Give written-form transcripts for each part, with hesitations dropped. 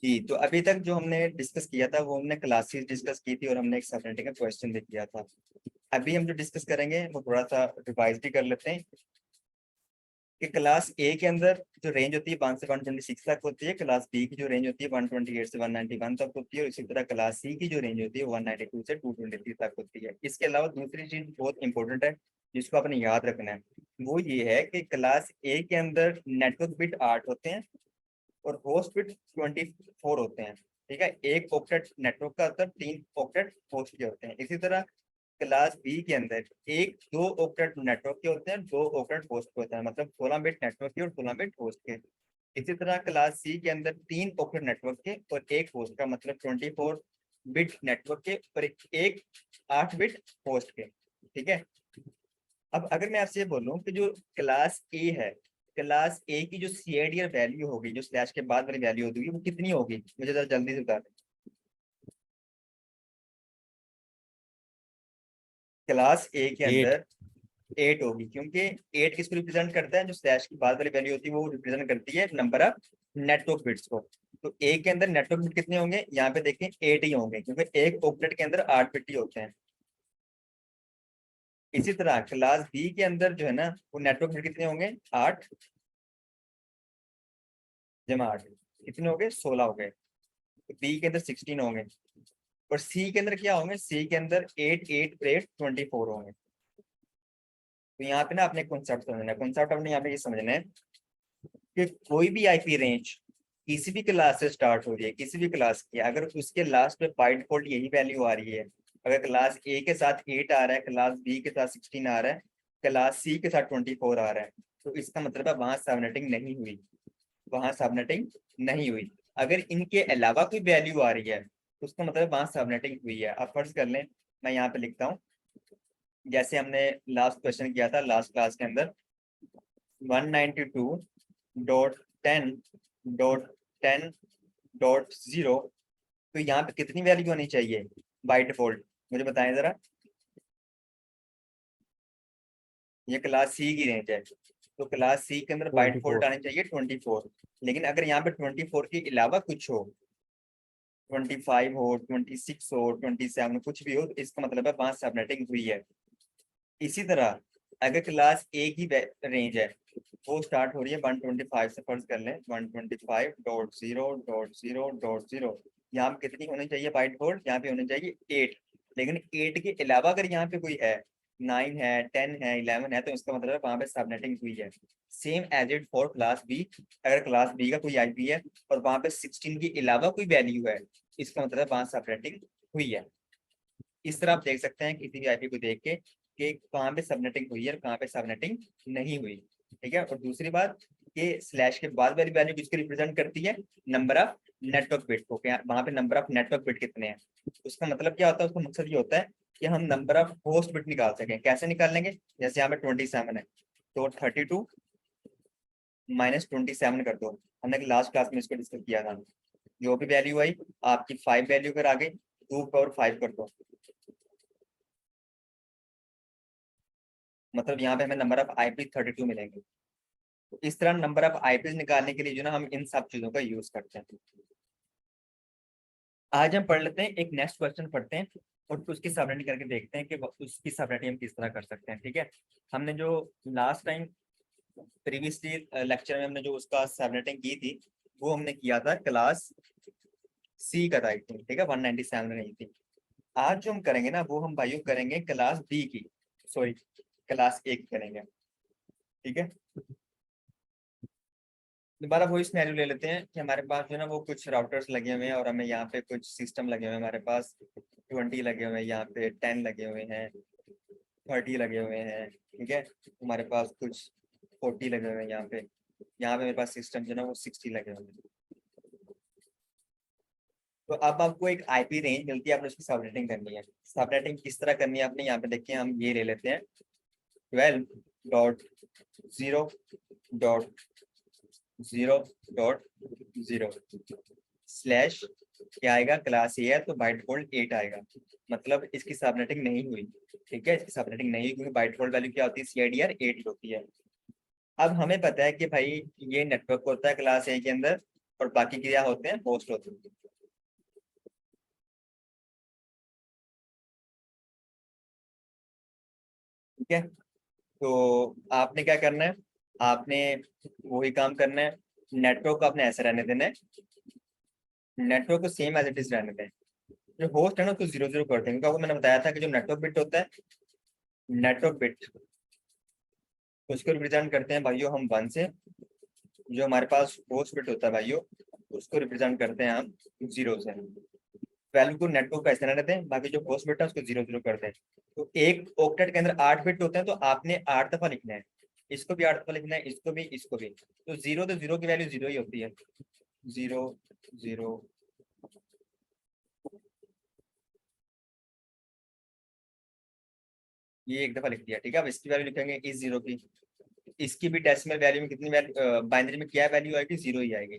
जी, तो अभी तक जो हमने डिस्कस किया था वो हमने क्लासेस डिस्कस की थी और हमने एक सबनेटिंग का क्वेश्चन भी किया था। अभी हम जो डिस्कस करेंगे वो थोड़ा सा रिवाइज भी कर लेते हैं कि क्लास ए के अंदर जो रेंज होती है 1 से 126 तक होती है, क्लास बी की जो रेंज होती है 128 से 191 तक होती है, और इसी तरह क्लास सी की जो रेंज होती है 192 से 223 तक होती है। इसके अलावा दूसरी चीज बहुत इंपॉर्टेंट है जिसको आपने याद रखना है, वो ये है कि क्लास ए के अंदर नेटवर्क बिट 8 होते हैं और होस्ट बिट 24 होते हैं। ठीक है, एक ऑक्टेट नेटवर्क का अंदर 3 ऑक्टेट होस्ट के होते हैं। इसी तरह क्लास बी के अंदर एक 2 ऑक्टेट नेटवर्क के होते हैं, 2 ऑक्टेट होस्ट के होते हैं, मतलब 16 बिट नेटवर्क के और 16 बिट होस्ट के। इसी तरह क्लास सी के अंदर 3 ऑक्टेट नेटवर्क के और एक होस्ट का, मतलब 24 बिट नेटवर्क के और एक 8 बिट होस्ट के। ठीक है, अब अगर मैं आपसे ये बोलूं कि जो क्लास ए है, क्लास ए की जो सीआईडी वैल्यू होगी, जो स्लैश के बाद वाली वैल्यू होगी, वो कितनी होगी? मुझे जरा जल्दी से बता दें। क्लास ए के 8। अंदर 8 होगी, क्योंकि 8 किसको रिप्रेजेंट करता है? जो स्लैश की बाद वाली वैल्यू होती है वो रिप्रेजेंट करती है नंबर ऑफ नेटवर्क बिट्स को। तो ए के अंदर नेटवर्क बिट कितने होंगे? यहाँ पे देखें 8 ही होंगे, क्योंकि एक ऑक्टेट के अंदर 8 बिट ही होते हैं। इसी तरह क्लास बी के अंदर जो है ना, वो नेटवर्क बिट कितने होंगे? 8 जमा 8 कितने हो गए? 16 हो गए। तो बी के अंदर 16 होंगे और सी के अंदर क्या होंगे? सी के अंदर 8 8 8 24 होंगे। तो यहाँ पे ना आपने कॉन्सेप्ट समझना है। कॉन्सेप्ट आपने यहाँ पे ये समझना है कि कोई भी आईपी रेंज किसी भी क्लास से स्टार्ट हो रही है, किसी भी क्लास की, अगर उसके लास्ट पे बाय डिफॉल्ट यही वैल्यू आ रही है, अगर क्लास ए के साथ 8 आ रहा है, क्लास बी के साथ 16 आ रहा है, क्लास सी के साथ 24 आ रहा है, तो इसका मतलब है वहां सबनेटिंग नहीं हुई, वहां सबनेटिंग नहीं हुई। अगर इनके अलावा कोई वैल्यू आ रही है तो उसका मतलब वहां सबनेटिंग हुई है। अब फर्ज कर लें, मैं यहाँ पे लिखता हूँ, जैसे हमने लास्ट क्वेश्चन किया था लास्ट क्लास के अंदर, 192.10.10.0, तो यहाँ पे कितनी वैल्यू होनी चाहिए बाय डिफॉल्ट? मुझे बताएं जरा। ये क्लास सी की रेंज है, तो क्लास सी के अंदर बाय डिफॉल्ट 24। आनी चाहिए 24। लेकिन अगर यहाँ पे 24 के अलावा कुछ हो, 25 हो, 26 हो, 27 कुछ भी हो, तो इसका मतलब है वहां सबनेटिंग हुई है। इसी तरह अगर क्लास ए की रेंज है, वो स्टार्ट हो रही है 125 से, फर्ज कर लें 125.0.0.0, यहाँ पे कितनी होनी चाहिए बाय डिफॉल्ट? यहाँ पे होनी चाहिए 8। लेकिन 8 के अलावा अगर यहाँ पे कोई है, 9 है, 10 है, 11 है, तो इसका मतलब है वहां पे सबनेटिंग हुई है। Same as it for class B. अगर क्लास बी का कोई आईपी है और वहां पे 16 के अलावा कोई वैल्यू है, इसका मतलब वहां सबनेटिंग हुई है। इस तरह आप देख सकते हैं किसी भी आईपी को देख के कि कहाँ पे सबनेटिंग हुई है और कहाँ पे सबनेटिंग नहीं हुई। ठीक है, और दूसरी बात कि स्लैश के बाद वाली वैल्यू किसको रिप्रेजेंट करती है? नंबर ऑफ नेटवर्क बिट को। क्या वहां पे नंबर ऑफ नेटवर्क बिट कितने हैं? उसका मतलब क्या होता है? उसका मकसद ये होता है कि हम नंबर ऑफ होस्ट बिट निकाल सकें। कैसे निकाल लेंगे? जैसे यहाँ पे 27 है, तो 32 माइनस 27 कर दो। हमने लास्ट क्लास में इसको डिस्कस किया था। जो भी वैल्यू आई आपकी 5 वैल्यू अगर आ गई, 2 पावर 5 कर दो, मतलब यहाँ पे हमें नंबर ऑफ आईपी 32 मिलेंगे। तो इस तरह नंबर ऑफ आईपीज निकालने के लिए जो ना हम इन सब चीजों का यूज करते हैं। आज हम पढ़ लेते हैं, एक नेक्स्ट क्वेश्चन पढ़ते हैं और उसकी सबनेटिंग करके देखते हैं कि उसकी सबनेटिंग हम किस तरह कर सकते हैं। ठीक है, हमने जो लास्ट टाइम प्रीवियसली लेक्चर में हमने जो उसका सबनेटिंग की थी, वो हमने किया था क्लास सी का था, ठीक है, 197 नहीं थी। आज जो हम करेंगे ना, वो हम भाइयों करेंगे क्लास बी की, सॉरी क्लास ए की करेंगे। ठीक है, दोबारा वही सिनेरियो ले लेते हैं कि हमारे पास जो है ना वो कुछ राउटर्स लगे हुए हैं और हमें यहाँ पे कुछ सिस्टम लगे हुए हैं। हमारे पास 20 लगे हुए हैं, यहाँ पे 10 लगे हुए हैं, 30 लगे हुए हैं। ठीक है, हमारे पास कुछ 40 लगे हुए हैं यहाँ पे। यहाँ पे मेरे पास सिस्टम जो है ना वो 60 लगे हुए हैं। तो अब आपको एक आईपी रेंज मिलती है, आपने उसकी सबनेटिंग करनी है। सबनेटिंग किस तरह करनी है आपने यहाँ पे देखिए, हम ये ले लेते हैं 12.0.0.0 स्लैश क्या आएगा? क्लास ए है तो बाय डिफॉल्ट 8 आएगा, मतलब इसकी सबनेटिंग नहीं हुई। ठीक है, इसकी सबनेटिंग नहीं हुई क्योंकि बाय डिफॉल्ट वैल्यू क्या होती है? सीआईडीआर 8 होती है। अब हमें पता है कि भाई ये नेटवर्क होता है क्लास ए के अंदर और बाकी क्या होते हैं, होस्ट होते हैं। ठीक है, तो आपने क्या करना है, आपने वही काम करना है, नेटवर्क को आपने ऐसे रहने देना है, नेटवर्क को सेम एज इट इज रहने दें। जो होस्ट है ना उसको 0 0 कर देंगे, क्योंकि मैंने बताया था कि जो नेटवर्क बिट होता है, नेटवर्क बिट, उसको रिप्रेजेंट करते हैं भाइयों हम 1 से। जो हमारे पास होस्ट बिट होता है भाइयों, उसको रिप्रेजेंट करते हैं हम 0 से। वैल्यू को नेटवर्क का ऐसे रहने दें, बाकी जो होस्ट बिट है उसको 0 0 कर दें। तो एक ऑक्टेट के अंदर 8 बिट होते हैं, तो आपने 8 दफा लिखना है, इसको भी 8 दफा लिखना है, इसको भी, इसको भी। तो 0 तो 0 की वैल्यू 0 ही होती है, 0 0। ये एक दफा लिख दिया, ठीक है। अब इसकी वैल्यू लिखेंगे इस 0 की, इसकी भी डेसिमल वैल्यू में कितनी वैल्यू, बाइनरी में क्या वैल्यू आएगी, 0 ही आएगी।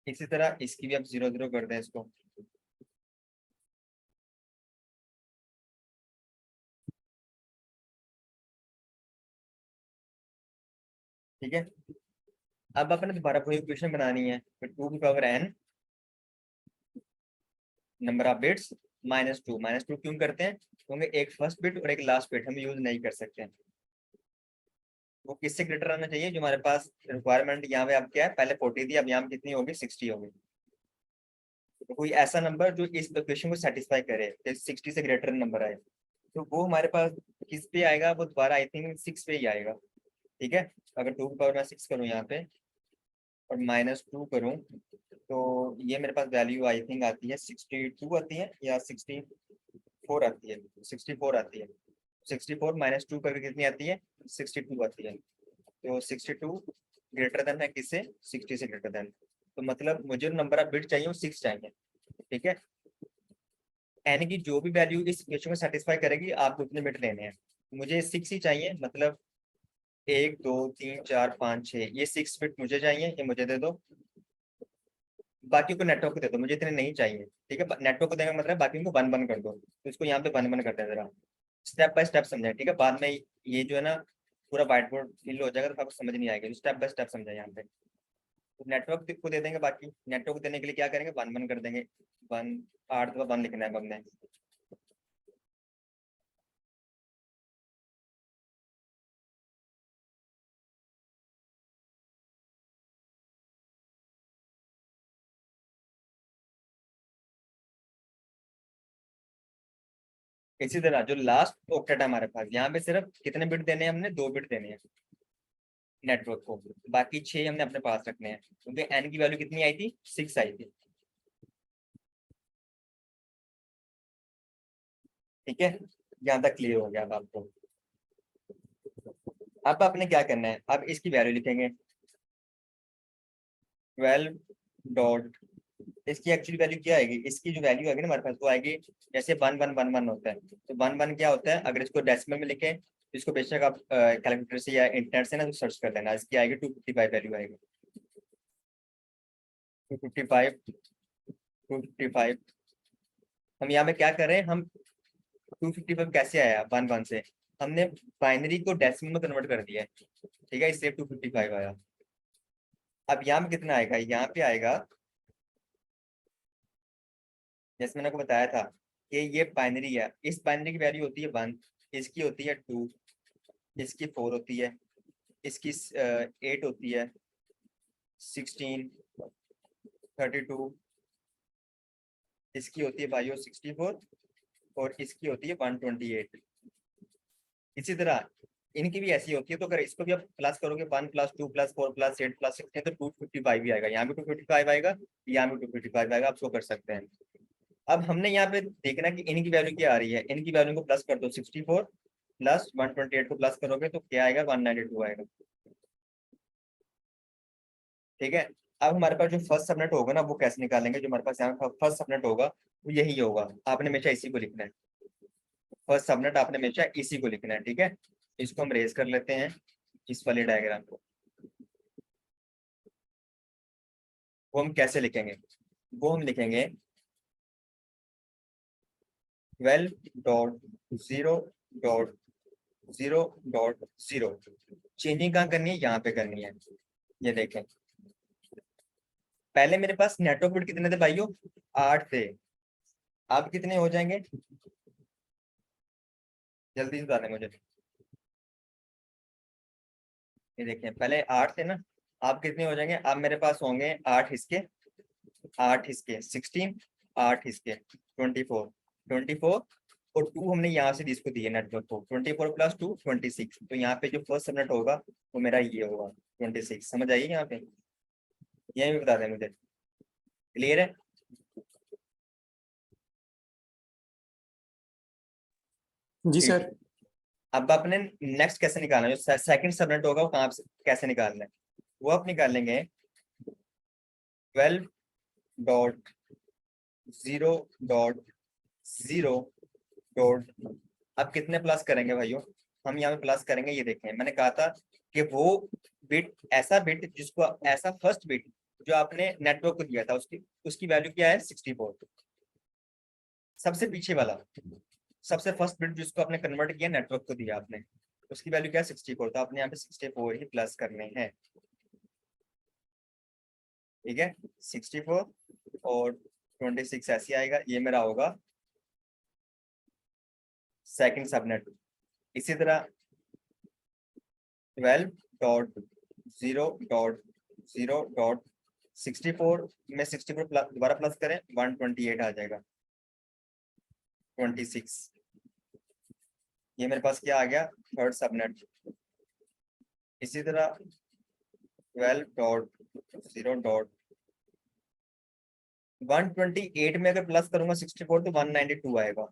इसी तरह इसकी भी आप 0 0 कर दें इसको। ठीक है, अब अपने दोबारा कोई इक्वेशन बनानी है, तो 2 की power n number of bits -2। -2 क्यों करते हैं, क्योंकि एक फर्स्ट बिट और एक लास्ट बिट हम यूज नहीं कर सकते। वो किससे ग्रेटर आना चाहिए, जो हमारे पास रिक्वायरमेंट यहाँ पे अब क्या है, पहले 40 थी, अब यहाँ पे कितनी होगी, 60 होगी। तो कोई ऐसा नंबर जो इस इक्वेशन को सेटिस्फाई करे, 60 से ग्रेटर नंबर आए, तो वो हमारे पास किस पे आएगा, वो दोबारा आई थिंक 6 पे ही आएगा। ठीक है, अगर 2 की पावर मैं 6 करूँ यहाँ पे और -2 करूँ, तो ये मेरे पास वैल्यू आई थिंक आती है 62 आती है या 64 आती है, 64 आती है। 64 -2 करके कितनी आती है, 62 आती है। तो 62 ग्रेटर देन है किससे, 60 से ग्रेटर देन। तो मतलब मुझे नंबर ऑफ बिट चाहिए वो 6 चाहिए। ठीक है, एन की जो भी वैल्यू इस इक्वेशन को सेटिस्फाई करेगी, आपको उतने बिट लेने हैं। मुझे 6 ही चाहिए, मतलब 1 2 3 4 5 6, ये 6 बिट मुझे चाहिए, ये मुझे दे दो। बाकी को नेटवर्क को दे दो, मुझे इतने नहीं चाहिए। ठीक है, नेटवर्क को देने का मतलब बाकी को वन वन कर दो, तो इसको यहाँ पे वन वन करते हैं जरा, स्टेप बाय स्टेप समझाए। ठीक है, बाद में ये जो है ना पूरा व्हाइट बोर्ड फिल हो जाएगा तो आपको समझ नहीं आएगा, स्टेप बाय स्टेप समझाए यहाँ पे। तो नेटवर्क को दे देंगे, बाकी नेटवर्क को देने के लिए क्या करेंगे, वन वन कर देंगे। वन, 8 दफा वन लिखना है अब हमने। इसी तरह जो लास्ट ऑक्टेट है हमारे पास, यहाँ पे सिर्फ कितने बिट देने हैं हमने, 2 बिट देने हैं नेटवर्क को, बाकी 6 हमने अपने पास रखने हैं, क्योंकि एन की वैल्यू कितनी आई थी, 6 आई थी। ठीक है, यहाँ तक क्लियर हो गया अब आपको। अब आपने क्या करना है, अब इसकी वैल्यू लिखेंगे 12 इसकी एक्चुअली वैल्यू क्या आएगी, इसकी जो वैल्यू आएगी ना हमारे पास, वो आएगी जैसे 1 1 1 1 होता है, तो 1 1 क्या होता है, अगर इसको डेसिमल में लिखें तो इसको बेशक आप कैलकुलेटर से या इंटरनेट से ना तो सर्च कर लेना, इसकी आएगी 255 वैल्यू आएगी। 255, 255। हम यहाँ पे क्या कर रहे हैं, हम 255 कैसे आया 1 1 से, हमने बाइनरी को डेसिमल में कन्वर्ट कर दिया है। ठीक है, इससे 255 आया। अब यहाँ पे कितना आएगा, यहाँ पे आएगा, जैसे मैंने आपको बताया था कि ये बाइनरी है, इस बाइनरी की वैल्यू होती है 1, इसकी होती है 2, इसकी 4 होती है, इसकी 8 होती है, 16, 32, इसकी होती है भाइयों 64, और इसकी होती है 128। इसी तरह इनकी भी ऐसी होती है, तो अगर इसको भी आप प्लस करोगे 1 + 2 + 4 + 8 + 16, तो 255 भी आएगा, यहाँ भी 255 आएगा, यहाँ भी 255 आएगा, आप शो कर सकते हैं। अब हमने यहाँ पे देखना कि इनकी वैल्यू क्या आ रही है, इनकी वैल्यू को प्लस कर दो, 64 प्लस 128 को प्लस करोगे तो क्या आएगा, 192 आएगा। ठीक है, अब हमारे पास जो फर्स्ट सबनेट होगा ना, वो कैसे निकालेंगे, जो हमारे पास यहाँ फर्स्ट सबनेट होगा वो यही होगा, आपने हमेशा इसी को लिखना है, फर्स्ट सबनेट आपने हमेशा इसी को लिखना है। ठीक है, इसको हम रेज कर लेते हैं, इस वाले डायग्राम को। वो हम कैसे लिखेंगे, वो हम लिखेंगे 12.0. 0.0। चेंजिंग कहाँ करनी है, यहाँ पे करनी है। ये देखें, पहले मेरे पास नेटवर्क बिट कितने थे भाइयों, 8 थे। अब कितने हो जाएंगे, जल्दी से बता दें मुझे। ये देखें, पहले 8 थे ना, आप कितने हो जाएंगे, अब मेरे पास होंगे 8 हिस्के 16, 8 हिस्के 24 और 2 हमने यहाँ से इसको दिए नेटवर्क को, 24 + 2 26। तो यहाँ पे जो फर्स्ट सबनेट होगा वो मेरा ये होगा 26। समझ आइए यहाँ पे, यही भी बता दें मुझे, क्लियर है। जी ठीक सर। है। अब आपने नेक्स्ट कैसे निकालना है, जो सेकंड सबनेट होगा वो कहाँ से कैसे निकालना है, वो आप निकालेंगे 12.0.0 अब कितने प्लस करेंगे भाइयों, हम यहाँ पे प्लस करेंगे। ये देखें, मैंने कहा था कि वो बिट, ऐसा बिट जिसको, ऐसा फर्स्ट बिट जो आपने नेटवर्क को दिया था, उसकी उसकी वैल्यू क्या है, 64। सबसे पीछे वाला, सबसे फर्स्ट बिट जिसको आपने कन्वर्ट किया नेटवर्क को दिया आपने, उसकी वैल्यू क्या है, 64। तो आपने यहाँ पे 64 ही प्लस करने हैं। ठीक है, 64 और 26 ऐसे आएगा, ये मेरा होगा सेकंड सबनेट। इसी तरह 12.0.0.64 में 64 प्लस, दोबारा प्लस करें 128 आ जाएगा, 26। ये मेरे पास क्या आ गया, थर्ड सबनेट। इसी तरह 12.0.128 में अगर प्लस करूंगा 64 तो 192 आएगा।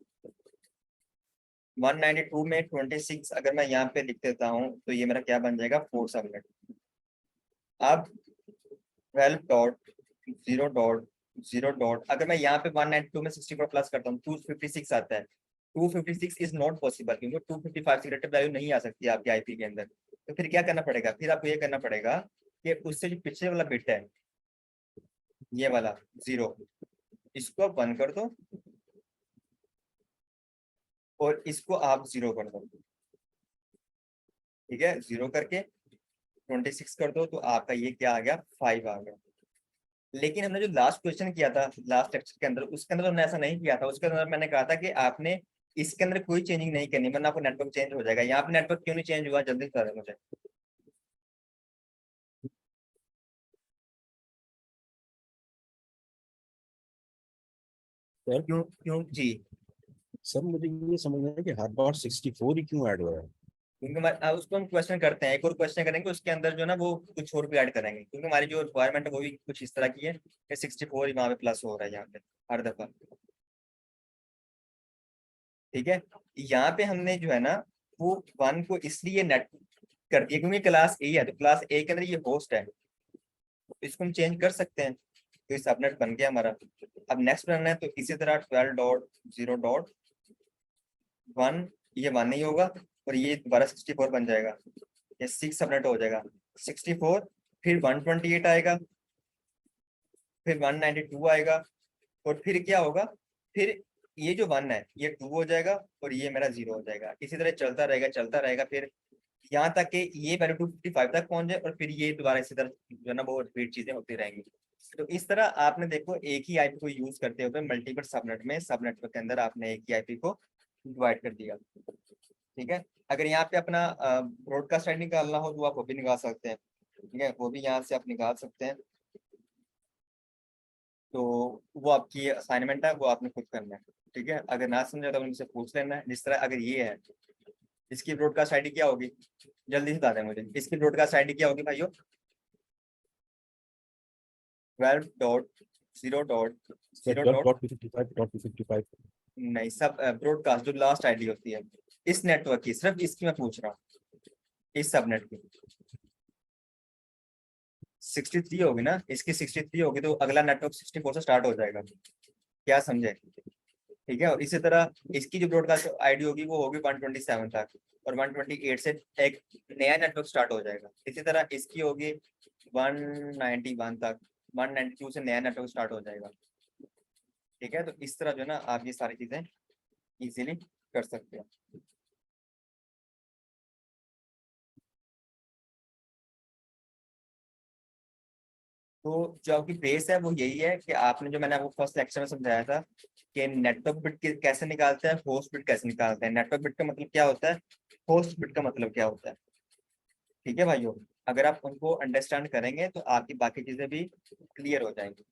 192 में 26 अगर मैं यहाँ पे लिख देता हूँ तो ये मेरा क्या बन जाएगा, फोर्थ सबनेट। अब 12.0.0. अगर मैं यहाँ पे 192 में 64 प्लस करता हूँ 256 आता है। 256 इज नॉट पॉसिबल, क्योंकि 255 से ग्रेटर वैल्यू नहीं आ सकती आपके आईपी के अंदर। तो फिर क्या करना पड़ेगा, फिर आपको ये करना पड़ेगा कि उससे जो पिछले वाला बिट है, ये वाला 0, इसको आप 1 कर दो और इसको आप 0 कर दो। ठीक है, 0 करके 26 कर दो तो आपका ये क्या आ गया, 5 आ गया। लेकिन हमने जो लास्ट क्वेश्चन किया था लास्ट लेक्चर के अंदर, उसके अंदर हमने ऐसा नहीं किया था। उसके अंदर मैंने कहा था कि आपने इसके अंदर कोई चेंजिंग नहीं करनी, वरना आपको नेटवर्क चेंज हो जाएगा। यहाँ पे नेटवर्क क्यों नहीं चेंज हुआ, जल्दी बता दें मुझे। सर क्यों क्यों जी, सर मुझे ये समझना है कि हर बार 64 ही क्यों ऐड हो रहा है। क्योंकि उसको हम क्वेश्चन करते हैं, एक और क्वेश्चन करेंगे उसके अंदर जो ना वो कुछ और भी ऐड करेंगे, क्योंकि हमारी जो रिक्वायरमेंट है वो भी कुछ इस तरह की है कि 64 ही वहाँ पे प्लस हो रहा है यहाँ पे हर दफा। ठीक है, यहाँ पे हमने जो है ना वो 1 को इसलिए नेट कर दिया क्योंकि क्लास ए है, तो क्लास ए के अंदर ये होस्ट है, तो इसको हम चेंज कर सकते हैं। तो इस सबनेट बन गया हमारा। अब नेक्स्ट बनना है, तो इसी तरह 12.0.1, ये 1 नहीं होगा और ये दोबारा 64 बन जाएगा, ये 6 सबनेट हो जाएगा। 64, फिर 128 आएगा, फिर 192 आएगा और फिर क्या होगा, फिर ये जो 1 है ये 2 हो जाएगा और ये मेरा 0 हो जाएगा। इसी तरह चलता रहेगा चलता रहेगा, फिर यहाँ तक कि ये वैल्यू 255 तक पहुंच जाए और फिर ये दोबारा इसी तरह जो है ना वो रिपीट चीजें होती रहेंगी। तो इस तरह आपने देखो एक ही आईपी को यूज करते हुए मल्टीपल सबनेट में, सब नेटवर्क के अंदर आपने एक ही आईपी को डिवाइड कर दिया। ठीक है, अगर यहाँ पे अपना ब्रॉडकास्ट आईडी निकालना हो तो आप वो भी निकाल सकते हैं। ठीक है, वो भी यहाँ से आप निकाल सकते हैं। तो वो आपकी असाइनमेंट है, वो आपने खुद करना है। ठीक है, अगर ना समझे तो उनसे पूछ लेना है। जिस तरह अगर ये है, इसकी ब्रॉडकास्ट आईडी क्या होगी, जल्दी से बता दें मुझे, इसकी ब्रॉडकास्ट आईडी क्या होगी भाइयों, 12.0.0. 12.255.255। नहीं, सब ब्रॉडकास्ट जो लास्ट आईडी होती है इस नेटवर्क की, सिर्फ इसकी मैं पूछ रहा हूँ, इस सबनेट की 63 होगी ना, इसकी 63 होगी तो अगला नेटवर्क 64 से स्टार्ट हो जाएगा। क्या समझे। ठीक है, और इसी तरह इसकी जो ब्रॉडकास्ट आईडी होगी वो होगी 127 तक, और 128 से एक नया नेटवर्क स्टार्ट हो जाएगा। इसी तरह इसकी होगी 191 तक, 192 से नया नेटवर्क स्टार्ट हो जाएगा। ठीक है, तो इस तरह जो है ना आप ये सारी चीजें इजीली कर सकते हो। तो जो आपकी बेस है वो यही है कि आपने जो मैंने आपको फर्स्ट लेक्चर में समझाया था कि नेटवर्क बिट कैसे निकालते हैं, होस्ट बिट कैसे निकालते हैं। नेटवर्क बिट का मतलब क्या होता है, होस्ट बिट का मतलब क्या होता है। ठीक है भाइयों, अगर आप उनको अंडरस्टैंड करेंगे तो आपकी बाकी चीजें भी क्लियर हो जाएंगी।